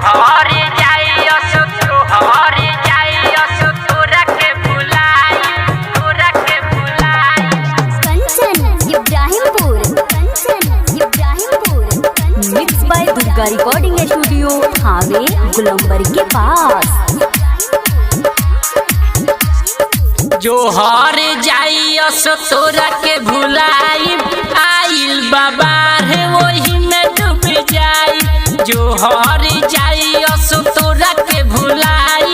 हर जाइयो सो तो हर जाइयो सो तोरा के भुलाई Kanchan Ibrahimpur mix by Durga recording studio हावे गुलंबर के पास। जो हर जाइयो सो तोरा के भुलाई आइल बाबा रे वही में डूब जाई। जो हर जाइयो सो तोरा के भुलाई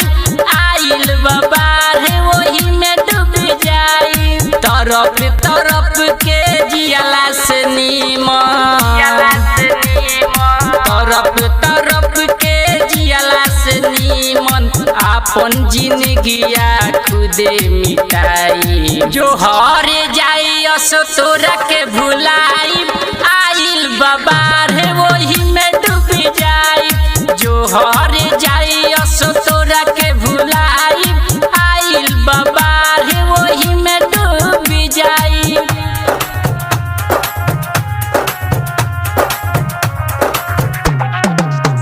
आइल बाबा रे वही में डूब जाई। तरफ तरफ के जियाला से नीमन तरफ तरफ के जियाला से नीमन आपन जिंदगिया खुदे मिटाई। जो हर जाइयो सो तोरा के भुलाई आइल बाबा रे वही में डूब जाई। जो हर जाइयो सो तोरा के भुलाई आइल बाबा रे वही में डूब जाई।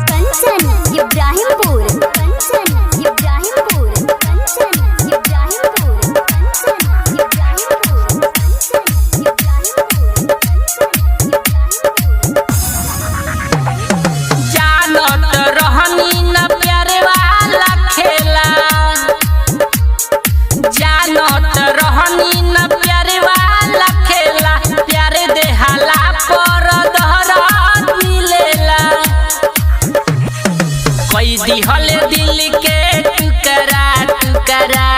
कंचन इब्राहिमपुर जानत रहनी न प्यारे वाला खेला जानत रहनी न प्यारे वाला खेला प्यारे देहाला पर दहरत मिलेला। कोई दिहल दिल के टुकड़ा टुकड़ा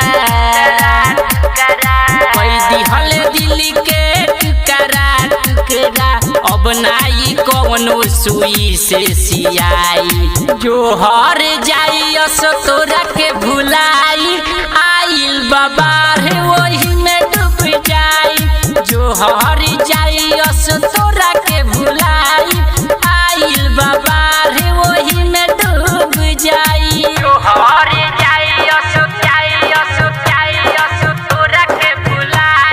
कोई दिहल दिल के टुकड़ा टुकड़ा अब नाई कौनो सुई से सियाई। जो हर जाइयो सो तोरा के भुलाई आइल बाबा रे वही में डूब जाई। जो हर जाइयो सो तोरा के भुलाई आइल बाबा रे वही में डूब जाई। जो हर जाइयो सो तोरा के भुलाई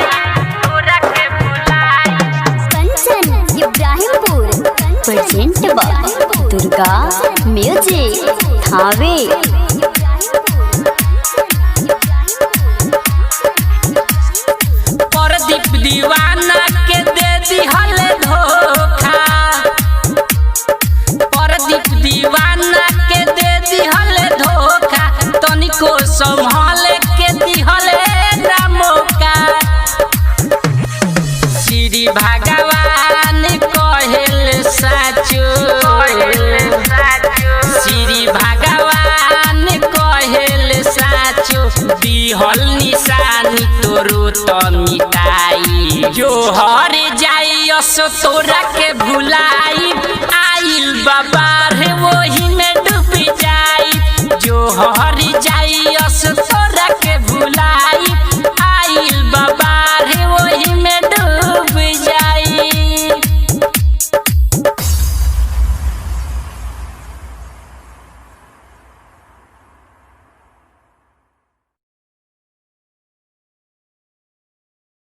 Kanchan Ibrahimpur present by Durga music Thawe. Pradeep Deewana के दे दिहल धोखा प्रदीप दीवाना के दे दिहल धोखा तनिको संभाल के दिहल ना मौका। श्री भगवान कहेल साचो श्री भगवान कहेल साचो दिहल निशानी तोरो तो मिटाई। जो हर जाइयो सो तोरा के भुलाई आइल बाबा रे वही में डूब जाई। जो हर जाइयो